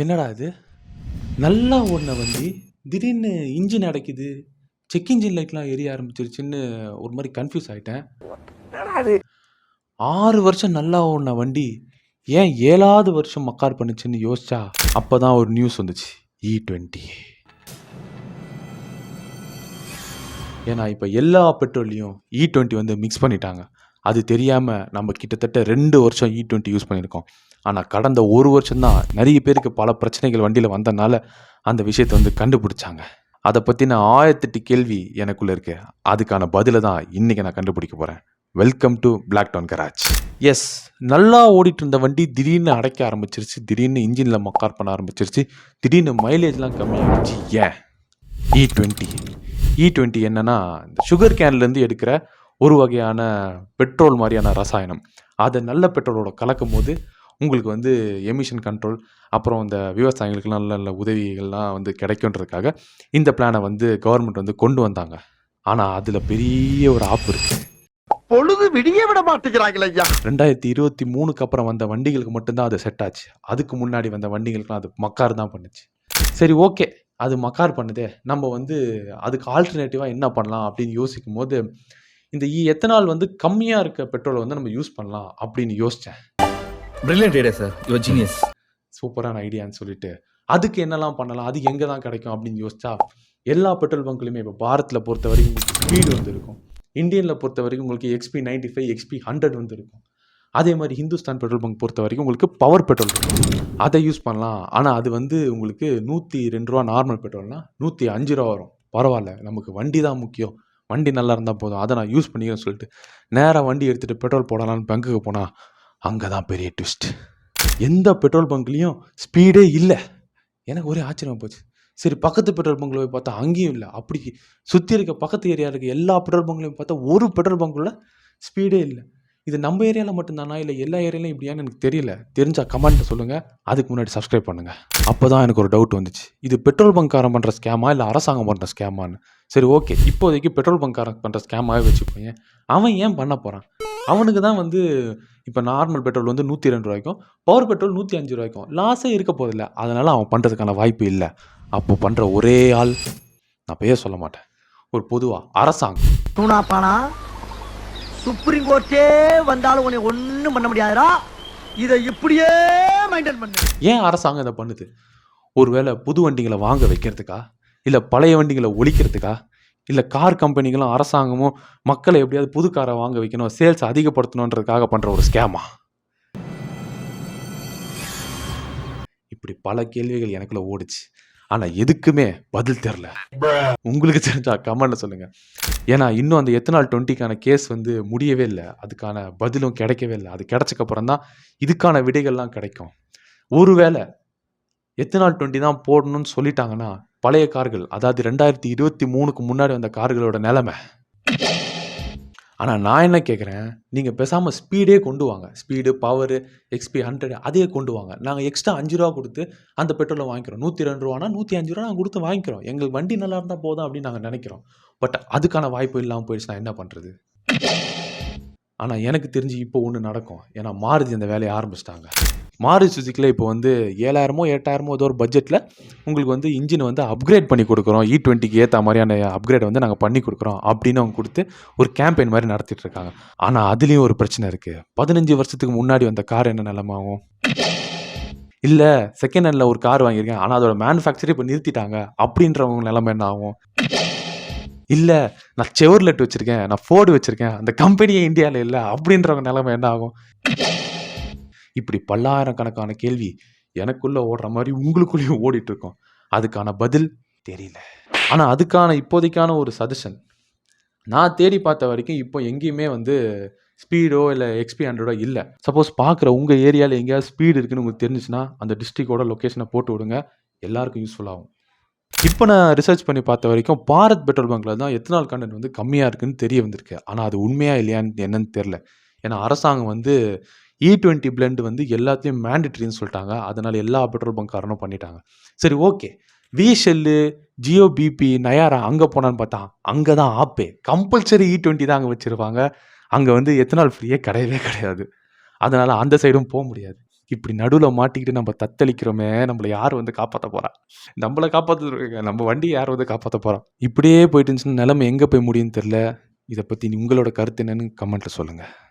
என்னடா இது? நல்லா ஓடுன வண்டி, திடீர்னு இன்ஜின் அடைக்குது. செக் இன்ஜின் லைட்லாம் எரிய ஆரம்பிச்சிருச்சுன்னு ஒரு மாரி கன்ஃப்யூஸ் ஆயிட்டேன். 6 வருஷம் நல்லா ஓடுன வண்டி, ஏன் 7வது வருஷம் மக்கார் பண்ணுச்சுன்னு யோசிச்சா, அப்பதான் ஒரு நியூஸ் வந்துச்சு. E20. ஏன்னா இப்ப எல்லா பெட்ரோல்லையும் E20 வந்து மிக்ஸ் பண்ணிட்டாங்க. அது தெரியாம நம்ம கிட்டத்தட்ட 2 வருஷம் E20 யூஸ் பண்ணியிருக்கோம். ஆனா கடந்த 1 வருஷம் தான் நெறைய பேருக்கு பல பிரச்சனைகள் வண்டியில வந்தனால, அந்த விஷயத்த வந்து கண்டுபிடிச்சாங்க. அத பத்தின 1008 கேள்வி எனக்குள்ள இருக்கு. அதுக்கான பதில தான் இன்னைக்கு நான் கண்டுபிடிக்க போறேன். Welcome to black town garage. Yes, நல்லா ஓடிட்டு இருந்த வண்டி திடீர்னு அடைக்க ஆரம்பிச்சிருச்சு. திடீர்னு இன்ஜின்ல மக்கார் பண்ண ஆரம்பிச்சிருச்சு. திடீர்னு மைலேஜ்லாம் கம்மியாகிடுச்சு. ஏன்? E20. E20 என்னன்னா, இந்த சுகர் கேன்லேருந்து எடுக்கிற ஒரு வகையான பெட்ரோல் மாதிரியான ரசாயனம். அதை நல்ல பெட்ரோலோட கலக்கும்போது உங்களுக்கு வந்து எமிஷன் கண்ட்ரோல், அப்புறம் இந்த விவசாயிகளுக்கு நல்ல நல்ல உதவிகள்லாம் வந்து கிடைக்குன்றதுக்காக இந்த பிளானை வந்து கவர்மெண்ட் வந்து கொண்டு வந்தாங்க. ஆனால் அதில் பெரிய ஒரு ஆப்பு இருக்கு. பொழுது விடிய விட மாட்டேங்கிறாங்களே ஐயா. 2023க்கு அப்புறம் வந்த வண்டிகளுக்கு மட்டும்தான் அது செட் ஆச்சு. அதுக்கு முன்னாடி வந்த வண்டிகளுக்குலாம் அது மக்கார் தான் பண்ணுச்சு. சரி, ஓகே, அது மக்கார் பண்ணுதே, நம்ம வந்து அதுக்கு ஆல்டர்னேட்டிவாக என்ன பண்ணலாம் அப்படின்னு யோசிக்கும் போது, இந்த எத்தனால் வந்து கம்மியாக இருக்க பெட்ரோலை வந்து நம்ம யூஸ் பண்ணலாம் அப்படின்னு யோசித்தேன். Brilliant idea sir, your genius. சூப்பரான ஐடியான்னு சொல்லிட்டு அதுக்கு என்னெல்லாம் பண்ணலாம், அது எங்கே தான் கிடைக்கும் அப்படின்னு யோசிச்சா, எல்லா பெட்ரோல் பங்க்லையுமே இப்போ பாரத்தில் பொறுத்த வரைக்கும் உங்களுக்கு ஸ்பீடு வந்து இருக்கும். இந்தியனில் பொறுத்த வரைக்கும் உங்களுக்கு XP95, XP100 வந்து இருக்கும். அதே மாதிரி ஹிந்துஸ்தான் பெட்ரோல் பங்க் பொறுத்த வரைக்கும் உங்களுக்கு பவர் பெட்ரோல் இருக்கும். அதை யூஸ் பண்ணலாம். ஆனால் அது வந்து உங்களுக்கு 102 ரூபா நார்மல் பெட்ரோல்னா 105 ரூபா வரும். பரவாயில்ல, நமக்கு வண்டி தான் முக்கியம், வண்டி நல்லா இருந்தால் போதும், அதை நான் யூஸ் பண்ணிக்கிறேன்னு சொல்லிட்டு நேராக வண்டி எடுத்துகிட்டு பெட்ரோல் போடலான்னு பங்குக்கு போனால் அங்கே தான் பெரிய ட்விஸ்ட். எந்த பெட்ரோல் பங்க்லேயும் ஸ்பீடே இல்லை. எனக்கு ஒரே ஆச்சரியமாக போச்சு. சரி, பக்கத்து பெட்ரோல் பங்கில் போய் பார்த்தா அங்கேயும் இல்லை. அப்படி சுற்றி இருக்க பக்கத்து ஏரியா இருக்க எல்லா பெட்ரோல் பங்க்லையும் பார்த்தா ஒரு பெட்ரோல் பங்க்குள்ள ஸ்பீடே இல்லை. இது நம்ம ஏரியாவில் மட்டும்தானா இல்லை எல்லா ஏரியாலையும் இப்படியான்னு எனக்கு தெரியல. தெரிஞ்சால் கமெண்ட்டில் சொல்லுங்கள். அதுக்கு முன்னாடி சப்ஸ்கிரைப் பண்ணுங்கள். அப்போ தான் எனக்கு ஒரு டவுட் வந்துச்சு, இது பெட்ரோல் பங்க்காரன் பண்ணுற ஸ்கேமா இல்லை அரசாங்கம் பண்ணுற ஸ்கேமான்னு. சரி, ஓகே, இப்போதைக்கு பெட்ரோல் பங்க்காரன் பண்ணுற ஸ்கேமாகவே வச்சுப்போங்க. அவன் ஏன் பண்ண போகிறான்? அவனுக்கு தான் வந்து இப்போ நார்மல் பெட்ரோல் வந்து 102 ரூபாய்க்கும், பவர் பெட்ரோல் 105 ரூபாய்க்கும் லாஸே இருக்க போதில்லை. அதனால் அவன் பண்ணுறதுக்கான வாய்ப்பு இல்லை. அப்போ பண்ணுற ஒரே ஆள், நான் பேர் சொல்ல மாட்டேன், ஒரு பொதுவாக அரசாங்கம். சுப்ரீம் கோர்ட்டே வந்தாலும் உன்னை ஒண்ணும் பண்ண முடியாதுடா. இதை இப்படியே மெயின்டைன் பண்ணு. ஏன் அரசாங்கம் இதை பண்ணுது? ஒருவேளை புது வண்டிகளை வாங்க வைக்கிறதுக்கா, இல்லை பழைய வண்டிகளை ஒழிக்கிறதுக்கா, இல்லை கார் கம்பெனிகளும் அரசாங்கமும் மக்களை எப்படியாவது புது காரை வாங்க வைக்கணும், சேல்ஸ் அதிகப்படுத்தணுன்றதுக்காக பண்ணுற ஒரு ஸ்கேமா? இப்படி பல கேள்விகள் எனக்குள்ள ஓடிச்சு. ஆனால் எதுக்குமே பதில் தெரில. உங்களுக்கு தெரிஞ்சா கமெண்ட்ல சொல்லுங்கள். ஏன்னா இன்னும் அந்த எத்தனால் 20க்கான கேஸ் வந்து முடியவே இல்லை. அதுக்கான பதிலும் கிடைக்கவே இல்லை. அது கிடைச்சக்கப்புறம் தான் இதுக்கான விடைகள்லாம் கிடைக்கும். ஒருவேளை எத்தனால் 20 தான் போடணும்னு சொல்லிட்டாங்கன்னா, பழைய கார்கள், அதாவது 2023க்கு முன்னாடி வந்த கார்களோட நிலைமை. ஆனால் நான் என்ன கேட்குறேன், நீங்கள் பேசாமல் ஸ்பீடே கொண்டு வாங்க. ஸ்பீடு, பவரு, XP100 அதையே கொண்டு வாங்க. நாங்கள் எக்ஸ்ட்ரா 5 ரூபா கொடுத்து அந்த பெட்ரோலை வாங்கிக்கிறோம். 102 ரூபானா 105 ரூபா நாங்கள் கொடுத்து வாங்கிக்கிறோம். எங்களுக்கு வண்டி நல்லா இருந்தால் போதும் அப்படின்னு நாங்கள் நினைக்கிறோம். பட் அதுக்கான வாய்ப்பு இல்லாமல் போயிடுச்சுன்னா என்ன பண்ணுறது? ஆனால் எனக்கு தெரிஞ்சு இப்போ ஒன்று நடக்கும். ஏன்னா மாருதி அந்த வேலையை ஆரம்பிச்சிட்டாங்க. மாருதி சுசுக்கியில் இப்போ வந்து 7,000 8,000 ஏதோ ஒரு பட்ஜெட்டில் உங்களுக்கு வந்து இன்ஜினை வந்து அப்கிரேட் பண்ணி கொடுக்குறோம். E20க்கு ஏற்ற மாதிரியான அப்கிரேடை வந்து நாங்கள் பண்ணி கொடுக்குறோம் அப்படின்னு அவங்க கொடுத்து ஒரு கேம்பெயின் மாதிரி நடத்திட்டு இருக்காங்க. ஆனால் அதுலேயும் ஒரு பிரச்சனை இருக்குது. 15 வருஷத்துக்கு முன்னாடி வந்த கார் என்ன நிலைமை ஆகும்? இல்லை, செகண்ட் ஹேண்டில் ஒரு கார் வாங்கியிருக்கேன், ஆனால் அதோட மேனுஃபேக்சரே இப்போ நிறுத்திட்டாங்க அப்படின்றவங்க நிலைமை என்ன ஆகும்? இல்லை, நான் செவர்லெட் வச்சுருக்கேன், நான் ஃபோர்டு வச்சுருக்கேன், அந்த கம்பெனியே இந்தியாவில் இல்லை அப்படின்றவங்க நிலைமை என்ன ஆகும்? இப்படி பல்லாயிரக்கணக்கான கேள்வி எனக்குள்ளே ஓடுற மாதிரி உங்களுக்குள்ளேயும் ஓடிட்டுருக்கோம். அதுக்கான பதில் தெரியல. ஆனால் அதுக்கான இப்போதைக்கான ஒரு சஜஷன் நான் தேடி பார்த்த வரைக்கும் இப்போ எங்கேயுமே வந்து ஸ்பீடோ இல்லை XP100 இல்லை. சப்போஸ் பார்க்குற உங்கள் ஏரியாவில் எங்கேயாவது ஸ்பீடு இருக்குன்னு உங்களுக்கு தெரிஞ்சிச்சுன்னா அந்த டிஸ்ட்ரிக்டோட லொக்கேஷனை போட்டு விடுங்க, எல்லாருக்கும் யூஸ்ஃபுல்லாகும். இப்போ நான் ரிசர்ச் பண்ணி பார்த்த வரைக்கும் பாரத் பெட்ரோல் பங்க்கில் தான் எத்தனால் கண்டென்ட் வந்து கம்மியாக இருக்குன்னு தெரிய வந்திருக்கு. ஆனால் அது உண்மையாக இல்லையான்னு என்னன்னு தெரில. ஏன்னா அரசாங்கம் வந்து E20 பிளெண்ட் வந்து எல்லாத்தையும் மேண்டிட்ரின்னு சொல்லிட்டாங்க. அதனால் எல்லா பெட்ரோல் பங்க்காரனும் பண்ணிட்டாங்க. சரி, okay, VShell, Jio, BP, Nayara அங்கே போனான்னு பார்த்தா அங்கே தான் ஆப்பே கம்பல்சரி E20 தான் அங்கே வச்சுருப்பாங்க. அங்கே வந்து எத்தனால் ஃப்ரீயே கிடையவே கிடையாது. அதனால் அந்த சைடும் போக முடியாது. இப்படி நடுவுல மாட்டிக்கிட்டு நம்ம தத்தளிக்கிறோமே, நம்மள யார் வந்து காப்பாத்த போறா? நம்மள காப்பாத்துறதுக்கு நம்ம வண்டிய யார் வந்து காப்பாத்த போறா? இப்படியே போயிட்டு இருந்துச்சுன்னா நிலைமை எங்க போய் முடியும்னு தெரியல. இத பத்தி உங்களோட கருத்து என்னன்னு கமெண்ட்ல சொல்லுங்க.